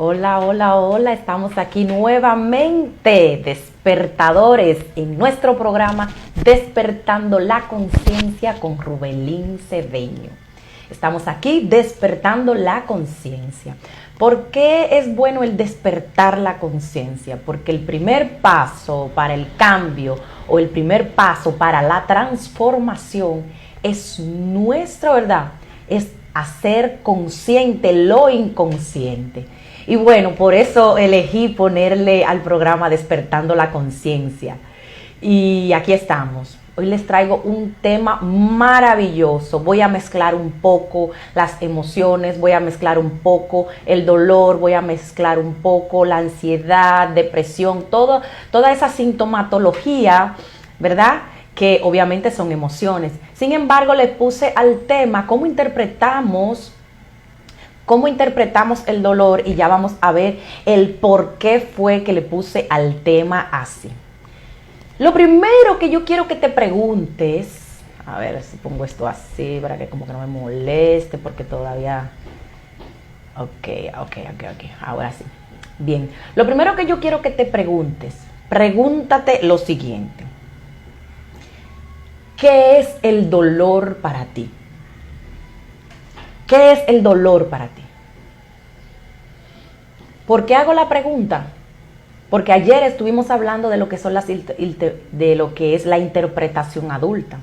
Hola, hola, hola, estamos aquí nuevamente, despertadores, en nuestro programa Despertando la Conciencia con Rubelín Cedeño. Estamos aquí despertando la conciencia. ¿Por qué es bueno el despertar la conciencia? Porque el primer paso para el cambio o el primer paso para la transformación es nuestra, ¿verdad? Es hacer consciente lo inconsciente. Y bueno, por eso elegí ponerle al programa Despertando la Conciencia. Y aquí estamos. Hoy les traigo un tema maravilloso. Voy a mezclar un poco las emociones, voy a mezclar un poco el dolor, voy a mezclar un poco la ansiedad, depresión, toda esa sintomatología, ¿verdad? Que obviamente son emociones. Sin embargo, le puse al tema cómo interpretamos el dolor y ya vamos a ver el por qué fue que le puse al tema así. Lo primero que yo quiero que te preguntes, a ver si pongo esto así para que como que no me moleste porque todavía... Ok, ahora sí. Bien, lo primero que yo quiero que te preguntes, pregúntate lo siguiente. ¿Qué es el dolor para ti? ¿Qué es el dolor para ti? ¿Por qué hago la pregunta? Porque ayer estuvimos hablando de lo que son de lo que es la interpretación adulta.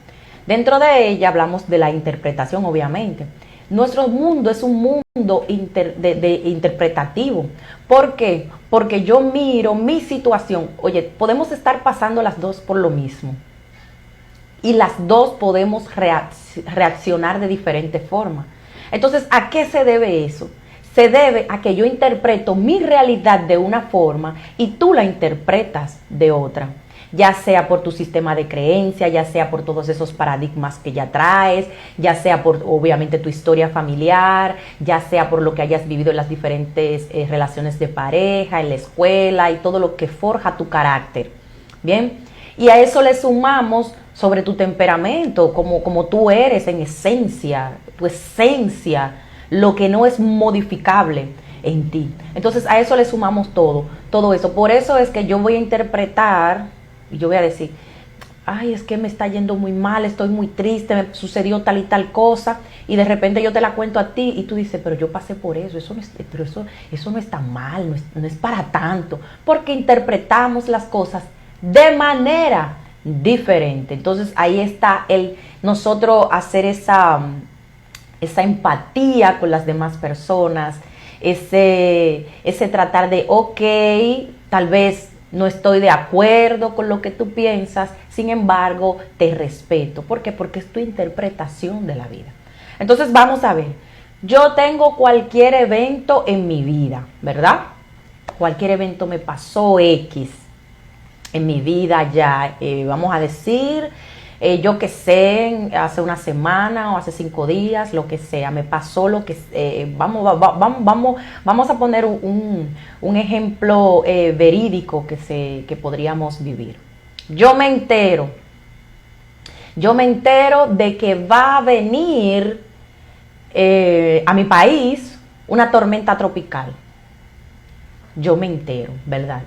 Dentro de ella hablamos de la interpretación, obviamente. Nuestro mundo es un mundo interpretativo. ¿Por qué? Porque yo miro mi situación. Oye, podemos estar pasando las dos por lo mismo. Y las dos podemos reaccionar de diferente forma. Entonces, ¿a qué se debe eso? Se debe a que yo interpreto mi realidad de una forma y tú la interpretas de otra. Ya sea por tu sistema de creencia, ya sea por todos esos paradigmas que ya traes, ya sea por obviamente tu historia familiar, ya sea por lo que hayas vivido en las diferentes relaciones de pareja, en la escuela y todo lo que forja tu carácter. Bien, y a eso le sumamos sobre tu temperamento, como tú eres en esencia, tu esencia, lo que no es modificable en ti. Entonces a eso le sumamos todo eso. Por eso es que yo voy a interpretar y yo voy a decir, ay, es que me está yendo muy mal, estoy muy triste, me sucedió tal y tal cosa, y de repente yo te la cuento a ti y tú dices, pero yo pasé por eso, pero eso no está mal, no es para tanto, porque interpretamos las cosas de manera diferente. Entonces ahí está nosotros hacer esa empatía con las demás personas, ese tratar de, ok, tal vez no estoy de acuerdo con lo que tú piensas, sin embargo, te respeto. ¿Por qué? Porque es tu interpretación de la vida. Entonces vamos a ver, yo tengo cualquier evento en mi vida, ¿verdad? Cualquier evento me pasó X en mi vida ya, vamos a decir... yo que sé, hace una semana o hace 5 días, lo que sea, me pasó lo que... vamos a poner un ejemplo verídico que podríamos vivir. Yo me entero de que va a venir a mi país una tormenta tropical. Yo me entero, ¿verdad?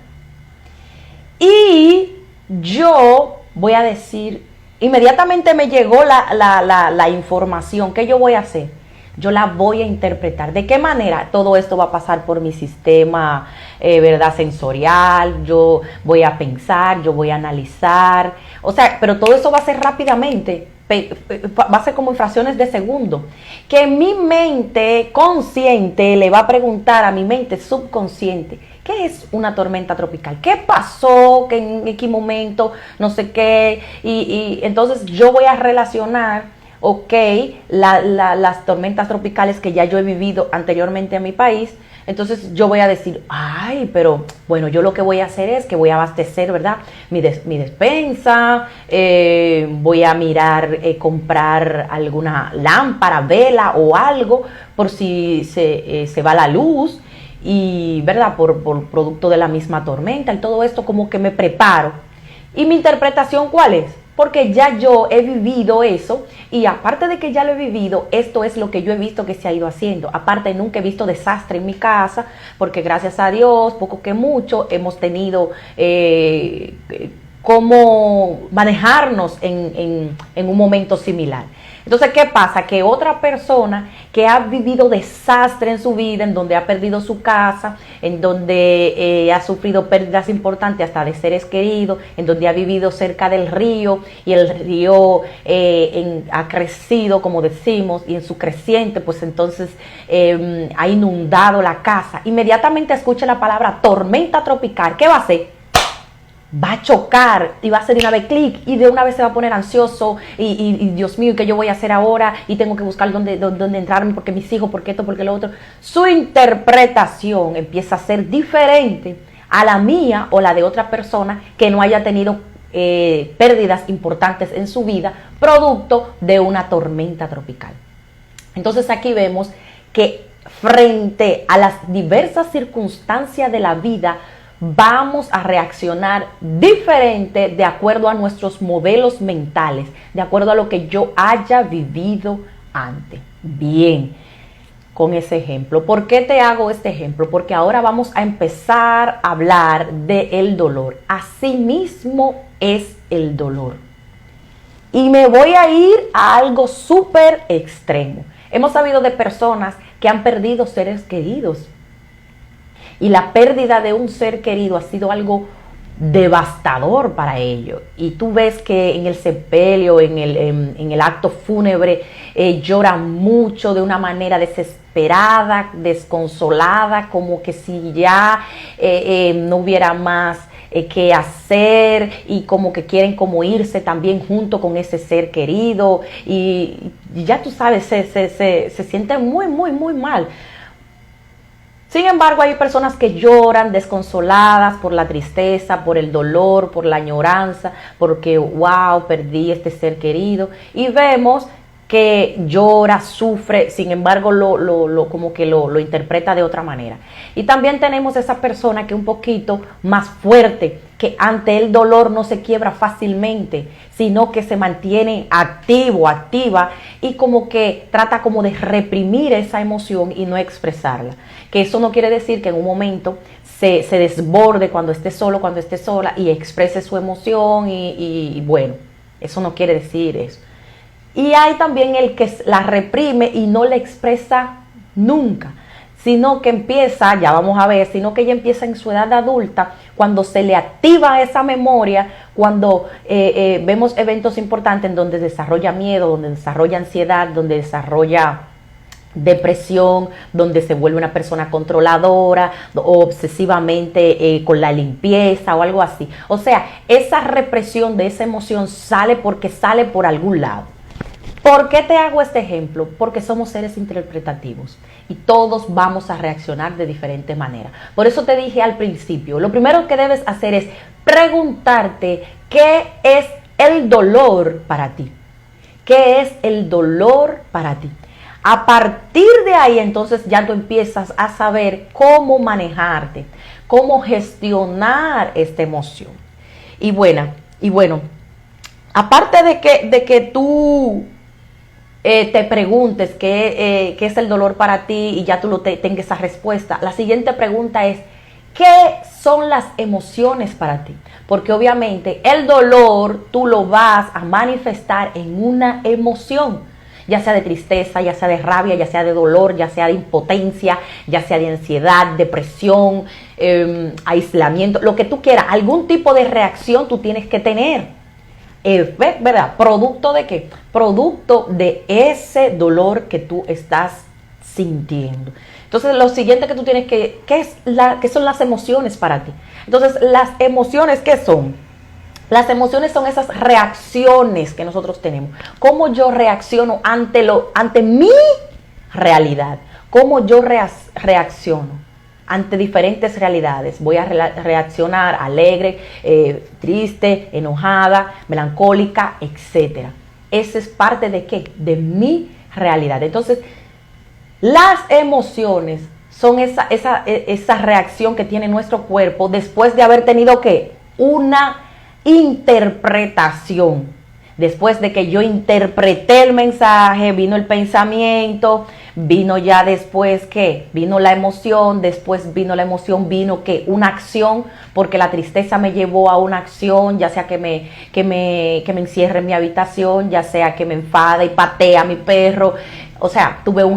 Y yo voy a decir... Inmediatamente me llegó la información. ¿Qué yo voy a hacer? Yo la voy a interpretar. ¿De qué manera? Todo esto va a pasar por mi sistema, ¿verdad? Sensorial. Yo voy a pensar, yo voy a analizar. O sea, pero todo eso va a ser rápidamente. Va a ser como en fracciones de segundo. Que mi mente consciente le va a preguntar a mi mente subconsciente, ¿qué es una tormenta tropical? ¿Qué pasó? ¿Que en qué momento? No sé qué. Y entonces yo voy a relacionar, ok, las tormentas tropicales que ya yo he vivido anteriormente en mi país. Entonces yo voy a decir, ay, pero bueno, yo lo que voy a hacer es que voy a abastecer, ¿verdad? Mi despensa, voy a mirar, comprar alguna lámpara, vela o algo por si se va la luz. Y, ¿verdad? Por producto de la misma tormenta y todo esto, como que me preparo. ¿Y mi interpretación cuál es? porque ya yo he vivido eso y aparte de que ya lo he vivido, esto es lo que yo he visto que se ha ido haciendo. Aparte, nunca he visto desastre en mi casa, porque gracias a Dios, poco que mucho, hemos tenido cómo manejarnos en un momento similar. Entonces, ¿qué pasa? Que otra persona que ha vivido desastre en su vida, en donde ha perdido su casa, en donde ha sufrido pérdidas importantes hasta de seres queridos, en donde ha vivido cerca del río y el río ha crecido, como decimos, y en su creciente, pues entonces ha inundado la casa, inmediatamente escucha la palabra tormenta tropical, ¿qué va a hacer? Va a chocar y va a hacer de una vez clic y de una vez se va a poner ansioso y Dios mío, ¿qué yo voy a hacer ahora? Y tengo que buscar dónde entrarme porque mis hijos, porque esto, porque lo otro. Su interpretación empieza a ser diferente a la mía o la de otra persona que no haya tenido pérdidas importantes en su vida producto de una tormenta tropical. Entonces aquí vemos que frente a las diversas circunstancias de la vida vamos a reaccionar diferente de acuerdo a nuestros modelos mentales, de acuerdo a lo que yo haya vivido antes. Bien, con ese ejemplo. ¿Por qué te hago este ejemplo? Porque ahora vamos a empezar a hablar del dolor. Asimismo es el dolor. Y me voy a ir a algo súper extremo. Hemos sabido de personas que han perdido seres queridos. Y la pérdida de un ser querido ha sido algo devastador para ellos. Y tú ves que en el sepelio, en el acto fúnebre, lloran mucho de una manera desesperada, desconsolada, como que si ya no hubiera más que hacer y como que quieren como irse también junto con ese ser querido. Y ya tú sabes, se sienten muy, muy, muy mal. Sin embargo, hay personas que lloran desconsoladas por la tristeza, por el dolor, por la añoranza, porque wow, perdí este ser querido. Y vemos que llora, sufre, sin embargo como que lo interpreta de otra manera. Y también tenemos esa persona que es un poquito más fuerte, que ante el dolor no se quiebra fácilmente, sino que se mantiene activo, activa y como que trata como de reprimir esa emoción y no expresarla. Que eso no quiere decir que en un momento se desborde cuando esté solo, cuando esté sola y exprese su emoción y bueno, eso no quiere decir eso. Y hay también el que la reprime y no la expresa nunca, sino que empieza, ya vamos a ver, sino que ella empieza en su edad adulta, cuando se le activa esa memoria, cuando vemos eventos importantes en donde desarrolla miedo, donde desarrolla ansiedad, donde desarrolla depresión, donde se vuelve una persona controladora o obsesivamente con la limpieza o algo así. O sea, esa represión de esa emoción sale porque sale por algún lado. ¿Por qué te hago este ejemplo? Porque somos seres interpretativos y todos vamos a reaccionar de diferente manera. Por eso te dije al principio, lo primero que debes hacer es preguntarte qué es el dolor para ti. ¿Qué es el dolor para ti? A partir de ahí, entonces ya tú empiezas a saber cómo manejarte, cómo gestionar esta emoción. Y bueno, aparte de que tú te preguntes qué es el dolor para ti y ya tú tengas esa respuesta, la siguiente pregunta es, ¿qué son las emociones para ti? Porque obviamente el dolor tú lo vas a manifestar en una emoción, ya sea de tristeza, ya sea de rabia, ya sea de dolor, ya sea de impotencia, ya sea de ansiedad, depresión, aislamiento, lo que tú quieras, algún tipo de reacción tú tienes que tener. ¿Verdad? ¿Producto de qué? Producto de ese dolor que tú estás sintiendo. Entonces, lo siguiente que tú tienes ¿qué son las emociones para ti? Entonces, las emociones, ¿qué son? Las emociones son esas reacciones que nosotros tenemos. ¿Cómo yo reacciono ante mi realidad? ¿Cómo yo reacciono ante diferentes realidades? Voy a reaccionar alegre, triste, enojada, melancólica, etc. Esa es parte de ¿qué? De mi realidad. Entonces, las emociones son esa reacción que tiene nuestro cuerpo después de haber tenido ¿qué? Una interpretación Después de que yo interpreté el mensaje, vino el pensamiento, vino ya después que vino la emoción, después vino la emoción, vino que una acción, porque la tristeza me llevó a una acción, ya sea que me encierre en mi habitación, ya sea que me enfade y patee a mi perro. O sea, tuve o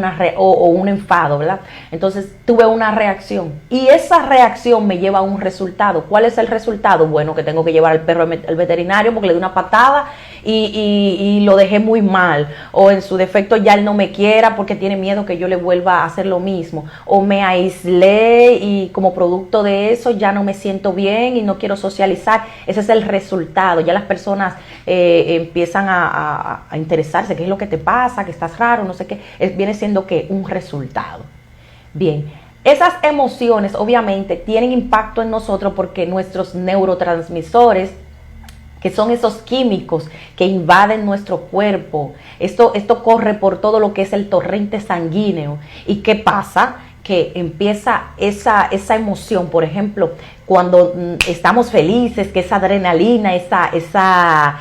un enfado, ¿verdad? Entonces tuve una reacción y esa reacción me lleva a un resultado. ¿Cuál es el resultado? Bueno, que tengo que llevar al perro al veterinario porque le di una patada y lo dejé muy mal. O en su defecto ya él no me quiera porque tiene miedo que yo le vuelva a hacer lo mismo. O me aislé y como producto de eso ya no me siento bien y no quiero socializar. Ese es el resultado. Ya las personas empiezan a interesarse. ¿Qué es lo que te pasa? ¿Que estás raro? No sé qué. Viene siendo que un resultado. Bien, esas emociones obviamente tienen impacto en nosotros porque nuestros neurotransmisores, que son esos químicos que invaden nuestro cuerpo, esto corre por todo lo que es el torrente sanguíneo. ¿Y qué pasa? Que empieza esa emoción, por ejemplo, cuando estamos felices, que esa adrenalina, esa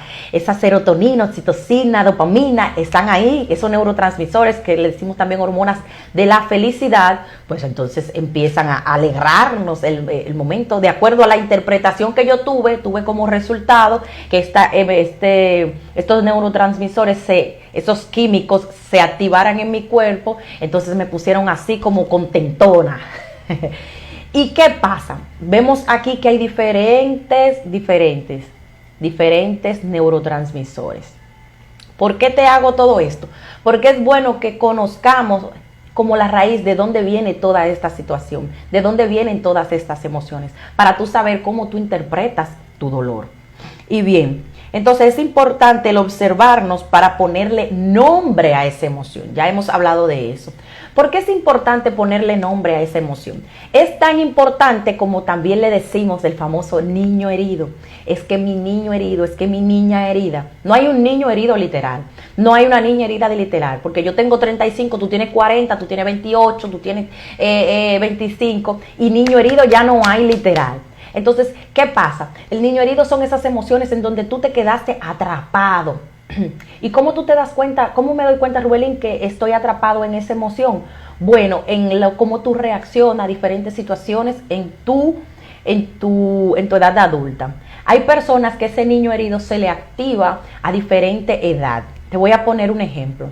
serotonina, oxitocina, dopamina, están ahí, esos neurotransmisores que le decimos también hormonas de la felicidad, pues entonces empiezan a alegrarnos el momento, de acuerdo a la interpretación que yo tuve como resultado que estos neurotransmisores esos químicos se activaran en mi cuerpo, entonces me pusieron así como contentona. ¿Y qué pasa? Vemos aquí que hay diferentes neurotransmisores. ¿Por qué te hago todo esto? Porque es bueno que conozcamos como la raíz de dónde viene toda esta situación, de dónde vienen todas estas emociones, para tú saber cómo tú interpretas tu dolor. Y bien, entonces es importante el observarnos para ponerle nombre a esa emoción. Ya hemos hablado de eso. ¿Por qué es importante ponerle nombre a esa emoción? Es tan importante como también le decimos el famoso niño herido. Es que mi niño herido, es que mi niña herida. No hay un niño herido literal. No hay una niña herida de literal. Porque yo tengo 35, tú tienes 40, tú tienes 28, tú tienes 25. Y niño herido ya no hay literal. Entonces, ¿qué pasa? El niño herido son esas emociones en donde tú te quedaste atrapado. ¿Y cómo tú te das cuenta? ¿Cómo me doy cuenta, Rubelín, que estoy atrapado en esa emoción? Bueno, cómo tú reaccionas a diferentes situaciones en tu edad adulta. Hay personas que ese niño herido se le activa a diferente edad. Te voy a poner un ejemplo.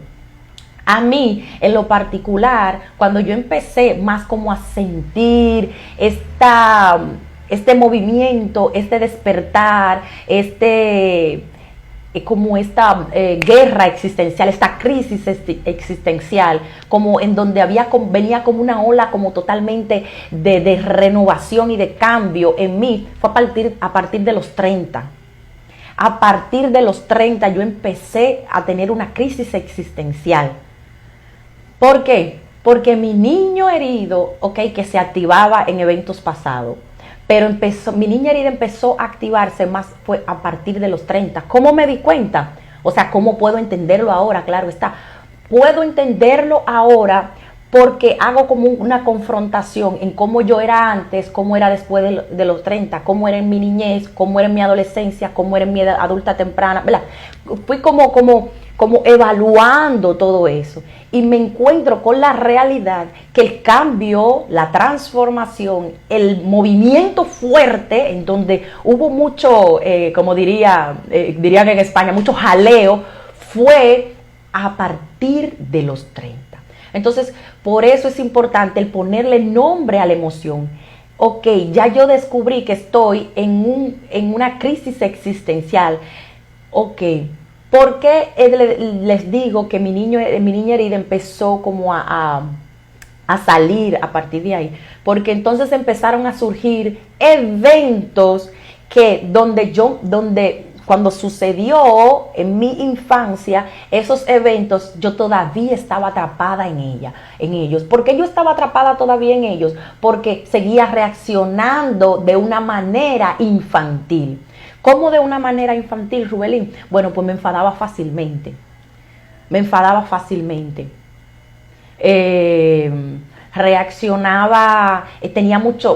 A mí, en lo particular, cuando yo empecé más como a sentir este movimiento, este despertar, como esta guerra existencial, esta crisis existencial, como en donde venía como una ola como totalmente de renovación y de cambio en mí, fue a partir de los 30. A partir de los 30 yo empecé a tener una crisis existencial. ¿Por qué? Porque mi niño herido, que se activaba en eventos pasados, pero mi niña herida empezó a activarse más fue a partir de los 30. ¿Cómo me di cuenta? O sea, ¿cómo puedo entenderlo ahora? Claro está. Puedo entenderlo ahora porque hago como una confrontación en cómo yo era antes, cómo era después de los 30, cómo era en mi niñez, cómo era en mi adolescencia, cómo era en mi edad adulta temprana, ¿verdad? Fui como evaluando todo eso y me encuentro con la realidad que el cambio, la transformación, el movimiento fuerte en donde hubo mucho, como dirían en España, mucho jaleo, fue a partir de los 30. Entonces, por eso es importante el ponerle nombre a la emoción. Ok, ya yo descubrí que estoy en una crisis existencial. Ok, ¿por qué les digo que mi niña herida empezó como a salir a partir de ahí? Porque entonces empezaron a surgir eventos donde cuando sucedió en mi infancia, esos eventos, yo todavía estaba atrapada en ellos. ¿Por qué yo estaba atrapada todavía en ellos? Porque seguía reaccionando de una manera infantil. ¿Cómo de una manera infantil, Rubelín? Bueno, pues me enfadaba fácilmente. Reaccionaba, tenía muchos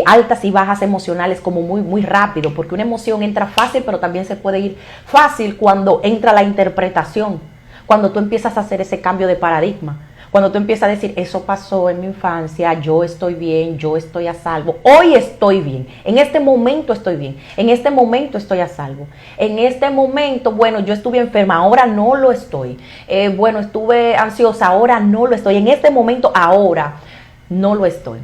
altas y bajas emocionales como muy rápido, porque una emoción entra fácil, pero también se puede ir fácil cuando entra la interpretación, cuando tú empiezas a hacer ese cambio de paradigma, cuando tú empiezas a decir, eso pasó en mi infancia, yo estoy bien, yo estoy a salvo, hoy estoy bien, en este momento estoy bien, en este momento estoy a salvo, en este momento, bueno, yo estuve enferma, ahora no lo estoy, bueno, estuve ansiosa, ahora no lo estoy, en este momento, ahora no lo estoy.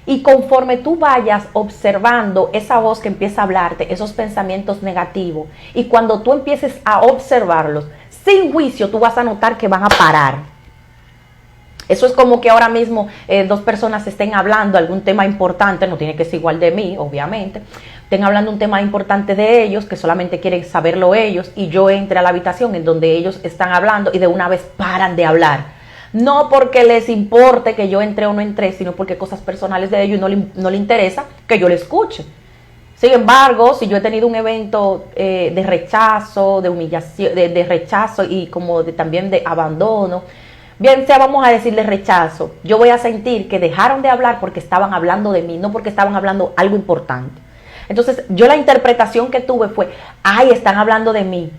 Y conforme tú vayas observando esa voz que empieza a hablarte, esos pensamientos negativos, y cuando tú empieces a observarlos, sin juicio, tú vas a notar que van a parar. Eso es como que ahora mismo dos personas estén hablando algún tema importante, no tiene que ser igual de mí, obviamente, estén hablando un tema importante de ellos, que solamente quieren saberlo ellos, y yo entre a la habitación en donde ellos están hablando y de una vez paran de hablar. No porque les importe que yo entre o no entre, sino porque cosas personales de ellos no le interesa que yo le escuche. Sin embargo, si yo he tenido un evento de rechazo, de humillación, de rechazo y como también de abandono, bien sea vamos a decirle rechazo, yo voy a sentir que dejaron de hablar porque estaban hablando de mí, no porque estaban hablando algo importante. Entonces, yo la interpretación que tuve fue, ay, están hablando de mí.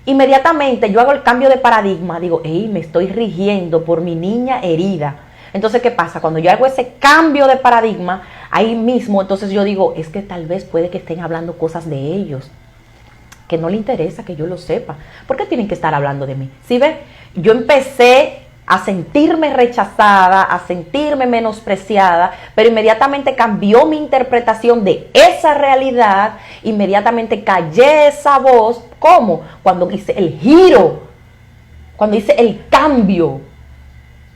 Inmediatamente yo hago el cambio de paradigma, digo, hey, me estoy rigiendo por mi niña herida. Entonces, ¿qué pasa? Cuando yo hago ese cambio de paradigma, ahí mismo, entonces yo digo, es que tal vez puede que estén hablando cosas de ellos, que no le interesa que yo lo sepa. ¿Por qué tienen que estar hablando de mí? ¿Sí ven? Yo empecé a sentirme rechazada, a sentirme menospreciada, pero inmediatamente cambió mi interpretación de esa realidad, inmediatamente callé esa voz. ¿Cómo? Cuando hice el giro, cuando hice el cambio,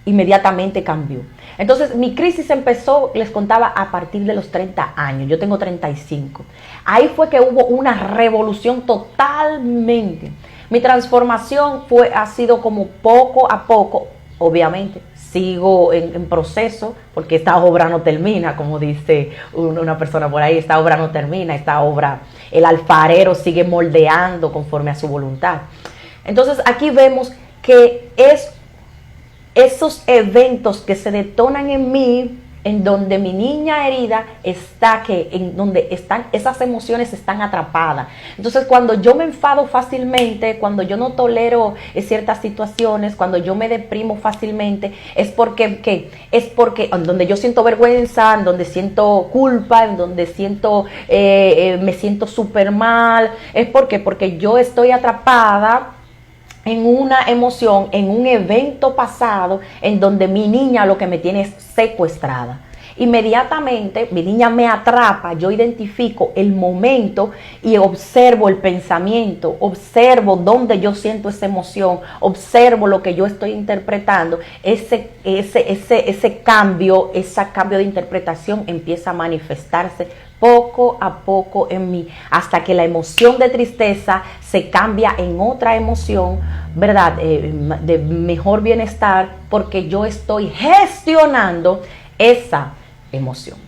inmediatamente cambió. Entonces mi crisis empezó, les contaba, a partir de los 30 años, yo tengo 35. Ahí fue que hubo una revolución totalmente. Mi transformación ha sido como poco a poco. Obviamente, sigo en proceso, porque esta obra no termina, como dice una persona por ahí, esta obra no termina, esta obra, el alfarero sigue moldeando conforme a su voluntad. Entonces, aquí vemos que es esos eventos que se detonan en mí, en donde mi niña herida está, en donde están esas emociones están atrapadas. Entonces, cuando yo me enfado fácilmente, cuando yo no tolero ciertas situaciones, cuando yo me deprimo fácilmente, es porque en donde yo siento vergüenza, en donde siento culpa, en donde me siento súper mal, es porque yo estoy atrapada en una emoción, en un evento pasado, en donde mi niña lo que me tiene es secuestrada. Inmediatamente mi niña me atrapa, yo identifico el momento y observo el pensamiento, observo dónde yo siento esa emoción, observo lo que yo estoy interpretando. Ese cambio de interpretación empieza a manifestarse poco a poco en mí, hasta que la emoción de tristeza se cambia en otra emoción, ¿verdad? De mejor bienestar, porque yo estoy gestionando esa emoción.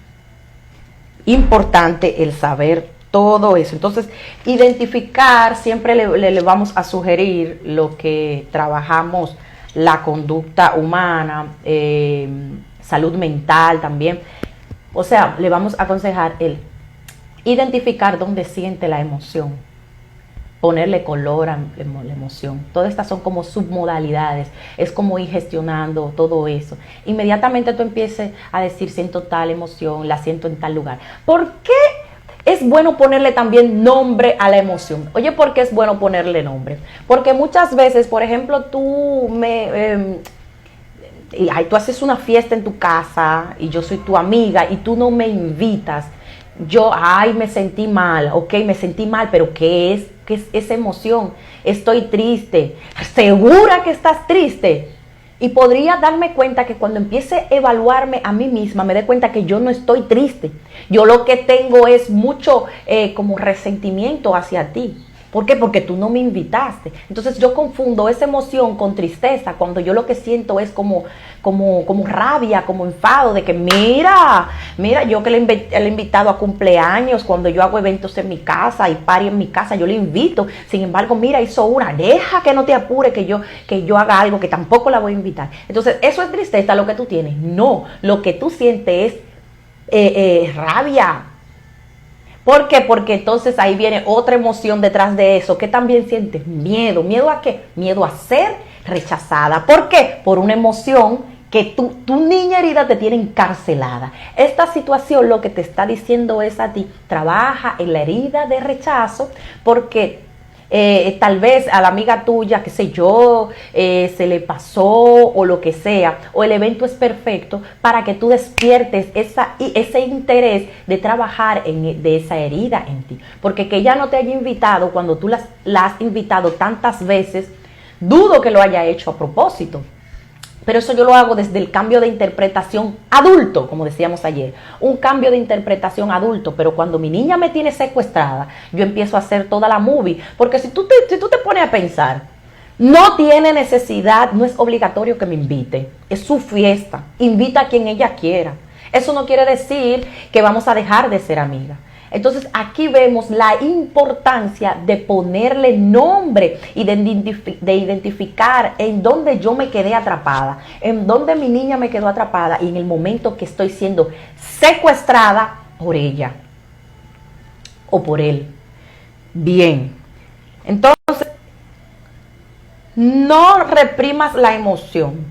Importante el saber todo eso. Entonces, identificar, siempre le vamos a sugerir lo que trabajamos, la conducta humana, salud mental también. O sea, le vamos a aconsejar el identificar dónde siente la emoción, ponerle color a la emoción. Todas estas son como submodalidades, es como ir gestionando todo eso. Inmediatamente tú empieces a decir, siento tal emoción, la siento en tal lugar. ¿Por qué es bueno ponerle también nombre a la emoción? Oye, ¿por qué es bueno ponerle nombre? Porque muchas veces, por ejemplo, tú tú haces una fiesta en tu casa y yo soy tu amiga y tú no me invitas. Yo, me sentí mal, ok, me sentí mal, pero ¿qué es? ¿Qué es esa emoción? Estoy triste. ¿Segura que estás triste? Y podría darme cuenta que cuando empiece a evaluarme a mí misma, me dé cuenta que yo no estoy triste. Yo lo que tengo es mucho como resentimiento hacia ti. ¿Por qué? Porque tú no me invitaste. Entonces yo confundo esa emoción con tristeza, cuando yo lo que siento es como rabia, como enfado, de que mira, yo que le he invitado a cumpleaños, cuando yo hago eventos en mi casa y party en mi casa, yo le invito. Sin embargo, mira, hizo una, deja que no te apure, que yo haga algo, que tampoco la voy a invitar. Entonces, ¿eso es tristeza lo que tú tienes? No, lo que tú sientes es rabia. ¿Por qué? Porque entonces ahí viene otra emoción detrás de eso, que también sientes miedo. ¿Miedo a qué? Miedo a ser rechazada. ¿Por qué? Por una emoción que tu niña herida te tiene encarcelada. Esta situación lo que te está diciendo es a ti, trabaja en la herida de rechazo, porque tal vez a la amiga tuya, qué sé yo, se le pasó o lo que sea, o el evento es perfecto para que tú despiertes ese interés de trabajar de esa herida en ti. Porque que ella no te haya invitado cuando tú la has invitado tantas veces, dudo que lo haya hecho a propósito. Pero eso yo lo hago desde el cambio de interpretación adulto, como decíamos ayer. Un cambio de interpretación adulto. Pero cuando mi niña me tiene secuestrada, yo empiezo a hacer toda la movie. Porque si tú te pones a pensar, no tiene necesidad, no es obligatorio que me invite. Es su fiesta. Invita a quien ella quiera. Eso no quiere decir que vamos a dejar de ser amigas. Entonces aquí vemos la importancia de ponerle nombre y de identificar en dónde yo me quedé atrapada, en dónde mi niña me quedó atrapada y en el momento que estoy siendo secuestrada por ella o por él. Bien, entonces no reprimas la emoción.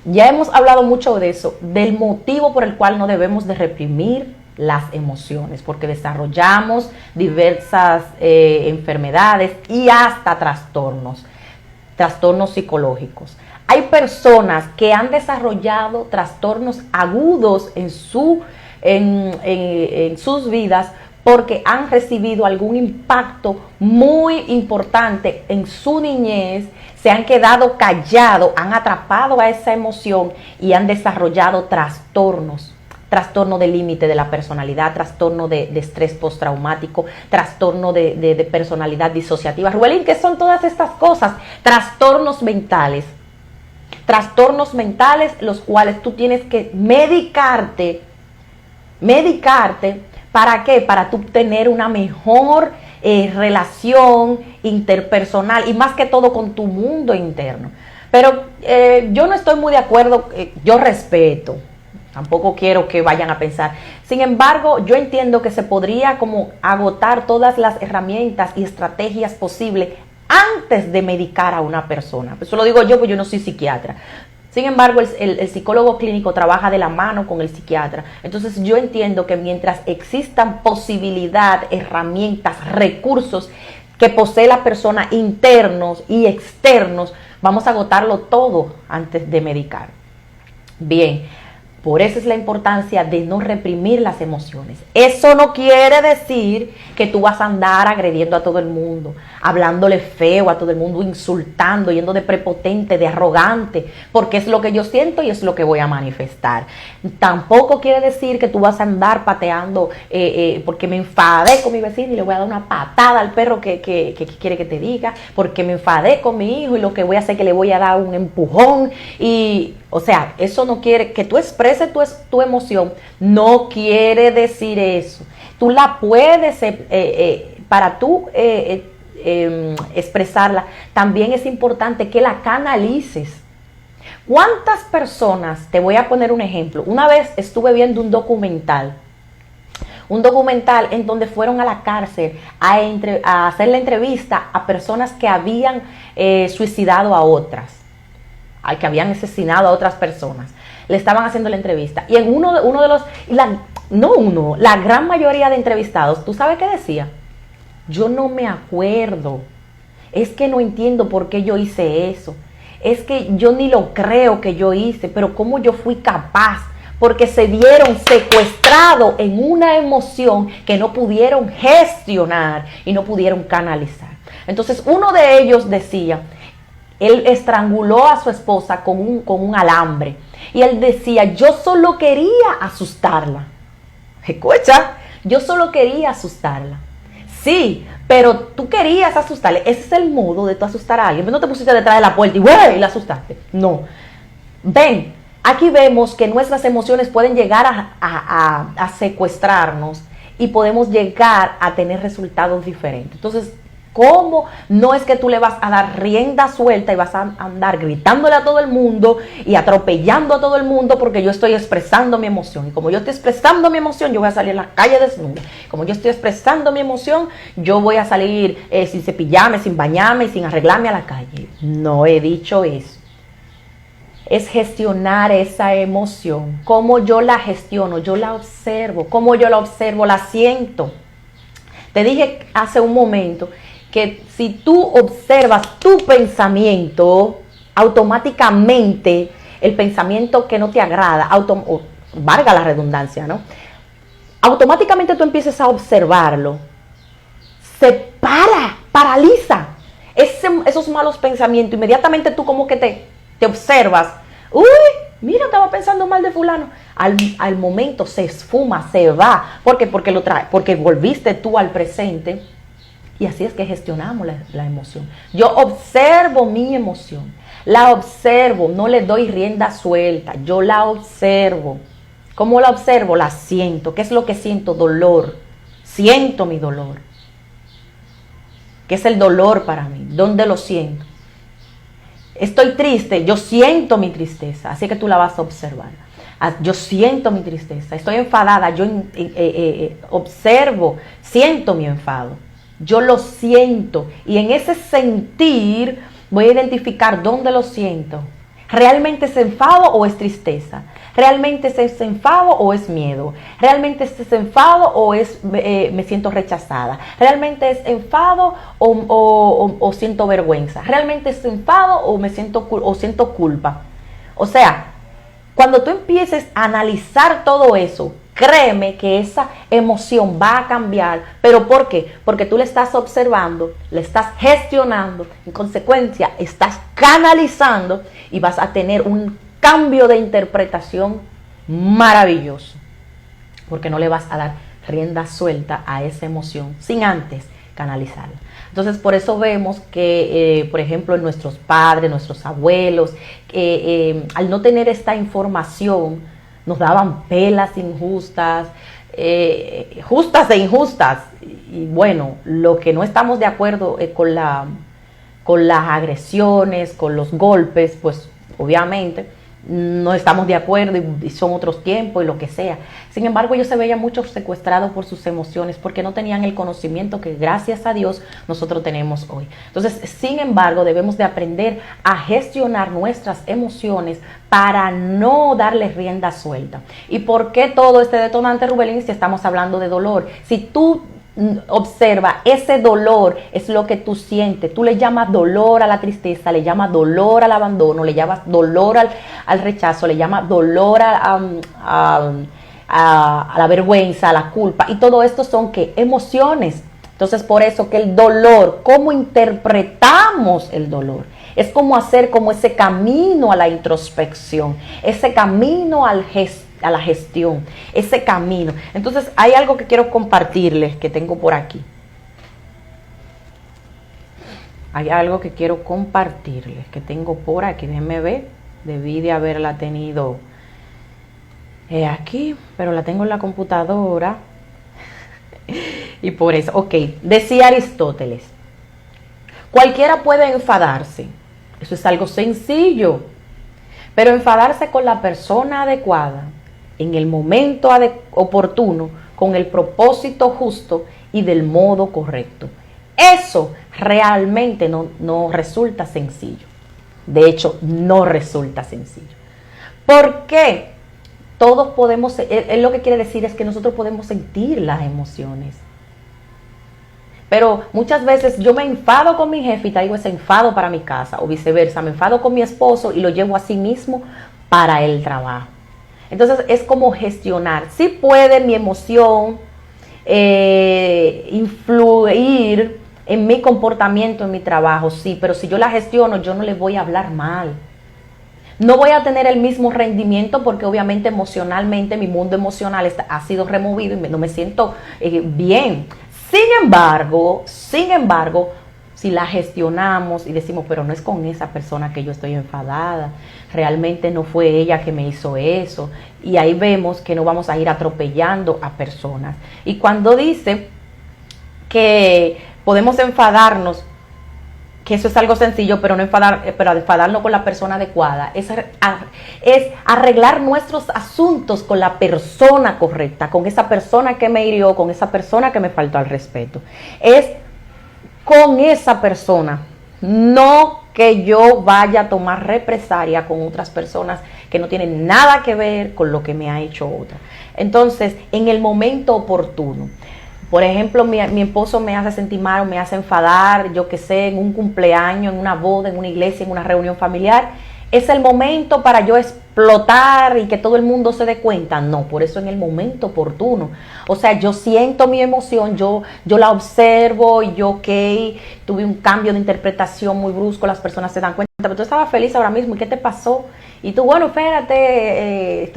Ya hemos hablado mucho de eso, del motivo por el cual no debemos de reprimir las emociones, porque desarrollamos diversas enfermedades y hasta trastornos psicológicos. Hay personas que han desarrollado trastornos agudos en sus vidas porque han recibido algún impacto muy importante en su niñez, se han quedado callados, han atrapado a esa emoción y han desarrollado trastorno de límite de la personalidad, trastorno de estrés postraumático, trastorno de personalidad disociativa. Rubelín, ¿qué son todas estas cosas? Trastornos mentales, los cuales tú tienes que medicarte, ¿para qué? Para tú tener una mejor relación interpersonal y más que todo con tu mundo interno. Pero yo no estoy muy de acuerdo, yo respeto. Tampoco quiero que vayan a pensar. Sin embargo, yo entiendo que se podría como agotar todas las herramientas y estrategias posibles antes de medicar a una persona. Eso lo digo yo, porque yo no soy psiquiatra. Sin embargo, el psicólogo clínico trabaja de la mano con el psiquiatra. Entonces yo entiendo que mientras existan posibilidad, herramientas, recursos que posee la persona internos y externos, vamos a agotarlo todo antes de medicar. Bien. Por eso es la importancia de no reprimir las emociones. Eso no quiere decir que tú vas a andar agrediendo a todo el mundo, hablándole feo a todo el mundo, insultando, yendo de prepotente, de arrogante, porque es lo que yo siento y es lo que voy a manifestar. Tampoco quiere decir que tú vas a andar pateando porque me enfadé con mi vecino y le voy a dar una patada al perro que quiere que te diga, porque me enfadé con mi hijo y lo que voy a hacer es que le voy a dar un empujón y... O sea, eso no quiere que tú expreses tu emoción, no quiere decir eso. Tú la puedes, para tú expresarla, también es importante que la canalices. ¿Cuántas personas? Te voy a poner un ejemplo. Una vez estuve viendo un documental en donde fueron a la cárcel a hacer la entrevista a personas que habían suicidado a otras. Al que habían asesinado a otras personas. Le estaban haciendo la entrevista. Y en la gran mayoría de entrevistados, ¿tú sabes qué decía? Yo no me acuerdo. Es que no entiendo por qué yo hice eso. Es que yo ni lo creo que yo hice, pero cómo yo fui capaz. Porque se vieron secuestrados en una emoción que no pudieron gestionar y no pudieron canalizar. Entonces uno de ellos decía... Él estranguló a su esposa con un alambre. Y él decía, yo solo quería asustarla. Escucha, yo solo quería asustarla. Sí, pero tú querías asustarle. Ese es el modo de tú asustar a alguien. No te pusiste detrás de la puerta y la asustaste. No. Ven, aquí vemos que nuestras emociones pueden llegar a secuestrarnos y podemos llegar a tener resultados diferentes. Entonces, ¿Cómo? No es que tú le vas a dar rienda suelta y vas a andar gritándole a todo el mundo y atropellando a todo el mundo porque yo estoy expresando mi emoción. Y como yo estoy expresando mi emoción, yo voy a salir a la calle desnuda. Como yo estoy expresando mi emoción, yo voy a salir sin cepillarme, sin bañarme y sin arreglarme a la calle. No he dicho eso. Es gestionar esa emoción. ¿Cómo yo la gestiono? Yo la observo. ¿Cómo yo la observo? La siento. Te dije hace un momento que si tú observas tu pensamiento, automáticamente el pensamiento que no te agrada, valga la redundancia, ¿no? Automáticamente tú empiezas a observarlo, se paraliza esos malos pensamientos. Inmediatamente tú como que te observas. Uy, mira, estaba pensando mal de fulano. Al momento se esfuma, se va. ¿Por qué? Porque volviste tú al presente. Y así es que gestionamos la emoción. Yo observo mi emoción. La observo, no le doy rienda suelta. Yo la observo. ¿Cómo la observo? La siento. ¿Qué es lo que siento? Dolor. Siento mi dolor. ¿Qué es el dolor para mí? ¿Dónde lo siento? Estoy triste, yo siento mi tristeza, así que tú la vas a observar. Yo siento mi tristeza, estoy enfadada, yo observo, siento mi enfado. Yo lo siento y en ese sentir voy a identificar dónde lo siento. ¿Realmente es enfado o es tristeza? ¿Realmente es enfado o es miedo? ¿Realmente es enfado o me siento rechazada? ¿Realmente es enfado o siento vergüenza? ¿Realmente es enfado o siento culpa? O sea, cuando tú empieces a analizar todo eso, créeme que esa emoción va a cambiar. ¿Pero por qué? Porque tú le estás observando, le estás gestionando, en consecuencia estás canalizando y vas a tener un cambio de interpretación maravilloso. Porque no le vas a dar rienda suelta a esa emoción sin antes canalizarla. Entonces, por eso vemos que, por ejemplo, nuestros padres, nuestros abuelos, al no tener esta información, nos daban pelas injustas, justas e injustas. Y bueno, lo que no estamos de acuerdo con las agresiones, con los golpes, pues obviamente no estamos de acuerdo y son otros tiempos y lo que sea. Sin embargo, ellos se veían mucho secuestrados por sus emociones porque no tenían el conocimiento que gracias a Dios nosotros tenemos hoy. Entonces, sin embargo, debemos de aprender a gestionar nuestras emociones para no darle rienda suelta. ¿Y por qué todo este detonante, Rubelín, si estamos hablando de dolor? Si tú observa, ese dolor es lo que tú sientes. Tú le llamas dolor a la tristeza, le llamas dolor al abandono, le llamas dolor al rechazo, le llamas dolor a la vergüenza, a la culpa. Y todo esto son ¿qué? Emociones. Entonces, por eso que el dolor, cómo interpretamos el dolor, es como hacer como ese camino a la introspección, ese camino a la gestión, ese camino. Entonces hay algo que quiero compartirles que tengo por aquí. Hay algo que quiero compartirles que tengo por aquí. Déjenme ver. Debí de haberla tenido aquí, pero la tengo en la computadora. Y por eso, ok. Decía Aristóteles, cualquiera puede enfadarse. Eso es algo sencillo. Pero enfadarse con la persona adecuada, en el momento oportuno, con el propósito justo y del modo correcto. Eso realmente no resulta sencillo. De hecho, no resulta sencillo. ¿Por qué? Todos podemos, él lo que quiere decir es que nosotros podemos sentir las emociones. Pero muchas veces yo me enfado con mi jefe y traigo ese enfado para mi casa, o viceversa, me enfado con mi esposo y lo llevo a sí mismo para el trabajo. Entonces es como gestionar. Sí puede mi emoción influir en mi comportamiento, en mi trabajo, sí, pero si yo la gestiono, yo no le voy a hablar mal. No voy a tener el mismo rendimiento porque obviamente emocionalmente mi mundo emocional ha sido removido y no me siento bien. Sin embargo, si la gestionamos y decimos, pero no es con esa persona que yo estoy enfadada, realmente no fue ella que me hizo eso, y ahí vemos que no vamos a ir atropellando a personas. Y cuando dice que podemos enfadarnos, que eso es algo sencillo, pero no enfadarnos con la persona adecuada, es arreglar nuestros asuntos con la persona correcta, con esa persona que me hirió, con esa persona que me faltó al respeto. Es con esa persona, no que yo vaya a tomar represalia con otras personas que no tienen nada que ver con lo que me ha hecho otra. Entonces, en el momento oportuno, por ejemplo, mi esposo me hace sentir mal o me hace enfadar, yo que sé, en un cumpleaños, en una boda, en una iglesia, en una reunión familiar, ¿es el momento para yo explotar y que todo el mundo se dé cuenta? No, por eso en el momento oportuno. O sea, yo siento mi emoción, yo la observo y yo, ok, tuve un cambio de interpretación muy brusco, las personas se dan cuenta, pero tú estabas feliz ahora mismo, ¿y qué te pasó? Y tú, bueno, espérate,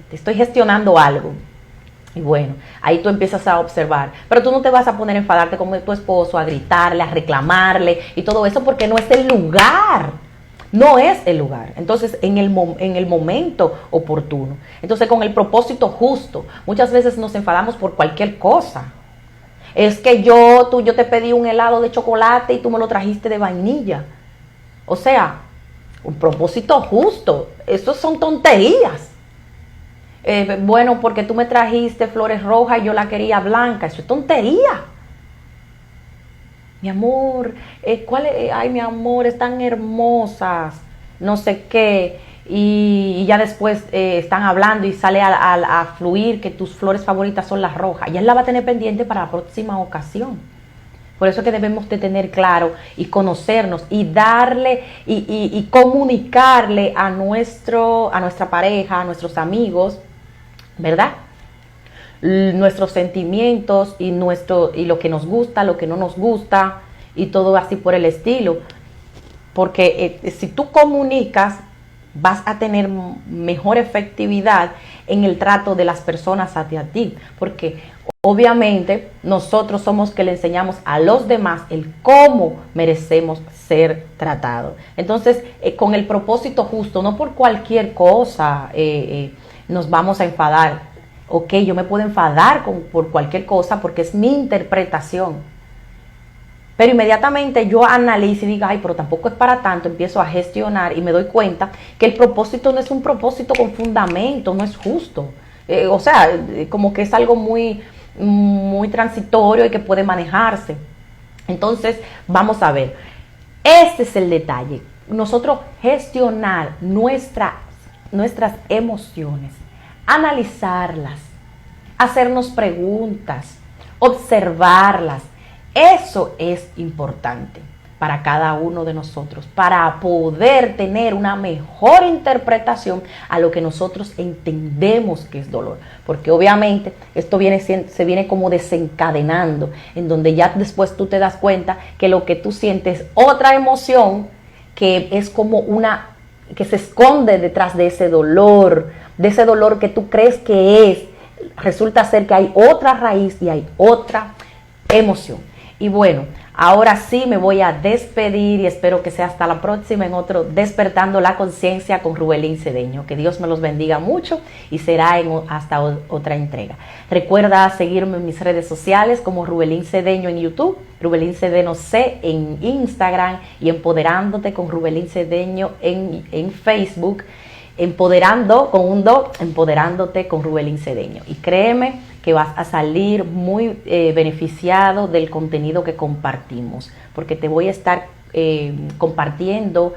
estoy gestionando algo. Y bueno, ahí tú empiezas a observar, pero tú no te vas a poner a enfadarte con tu esposo, a gritarle, a reclamarle y todo eso, porque no es el lugar, no es el lugar. Entonces, en el momento oportuno, entonces con el propósito justo. Muchas veces nos enfadamos por cualquier cosa. Es que yo te pedí un helado de chocolate y tú me lo trajiste de vainilla. O sea, un propósito justo, eso son tonterías. Bueno, porque tú me trajiste flores rojas y yo la quería blanca, eso es tontería. Mi amor, ay, mi amor, están hermosas, no sé qué. Y ya después están hablando y sale a fluir que tus flores favoritas son las rojas. Ya él la va a tener pendiente para la próxima ocasión. Por eso es que debemos de tener claro y conocernos y darle y comunicarle a nuestra pareja, a nuestros amigos, ¿verdad? Nuestros sentimientos y lo que nos gusta, lo que no nos gusta y todo así por el estilo. Porque si tú comunicas, vas a tener mejor efectividad en el trato de las personas hacia ti. Porque obviamente nosotros somos que le enseñamos a los demás el cómo merecemos ser tratados. Entonces, con el propósito justo, no por cualquier cosa nos vamos a enfadar. Ok, yo me puedo enfadar por cualquier cosa porque es mi interpretación. Pero inmediatamente yo analizo y digo, ay, pero tampoco es para tanto, empiezo a gestionar y me doy cuenta que el propósito no es un propósito con fundamento, no es justo. O sea, como que es algo muy, muy transitorio y que puede manejarse. Entonces, vamos a ver, este es el detalle. Nosotros gestionar nuestras emociones, analizarlas, hacernos preguntas, observarlas. Eso es importante para cada uno de nosotros, para poder tener una mejor interpretación a lo que nosotros entendemos que es dolor. Porque obviamente esto se viene como desencadenando, en donde ya después tú te das cuenta que lo que tú sientes es otra emoción que es como que se esconde detrás de ese dolor que tú crees que es. Resulta ser que hay otra raíz y hay otra emoción. Y bueno, ahora sí me voy a despedir y espero que sea hasta la próxima en otro Despertando la Conciencia con Rubelín Cedeño. Que Dios me los bendiga mucho y será hasta otra entrega. Recuerda seguirme en mis redes sociales como Rubelín Cedeño en YouTube, Rubelín Cedeño C en Instagram y Empoderándote con Rubelín Cedeño en Facebook. Empoderando con un do, empoderándote con Rubelín Cedeño. Y créeme que vas a salir muy beneficiado del contenido que compartimos, porque te voy a estar compartiendo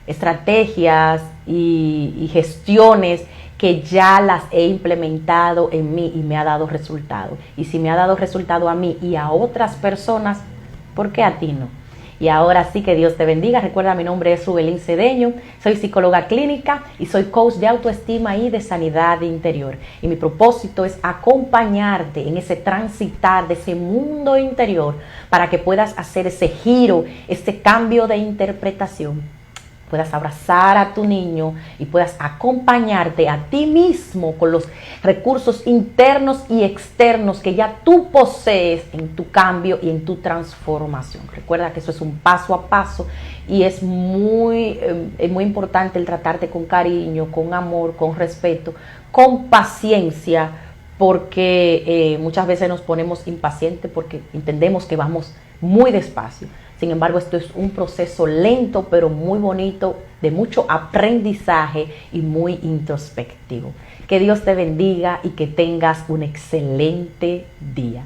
estrategias y gestiones que ya las he implementado en mí y me ha dado resultado. Y si me ha dado resultado a mí y a otras personas, ¿por qué a ti no? Y ahora sí, que Dios te bendiga. Recuerda, mi nombre es Rubelín Cedeño, soy psicóloga clínica y soy coach de autoestima y de sanidad interior. Y mi propósito es acompañarte en ese transitar de ese mundo interior para que puedas hacer ese giro, ese cambio de interpretación. Puedas abrazar a tu niño y puedas acompañarte a ti mismo con los recursos internos y externos que ya tú posees en tu cambio y en tu transformación. Recuerda que eso es un paso a paso y es muy importante el tratarte con cariño, con amor, con respeto, con paciencia, porque muchas veces nos ponemos impacientes porque entendemos que vamos muy despacio. Sin embargo, esto es un proceso lento, pero muy bonito, de mucho aprendizaje y muy introspectivo. Que Dios te bendiga y que tengas un excelente día.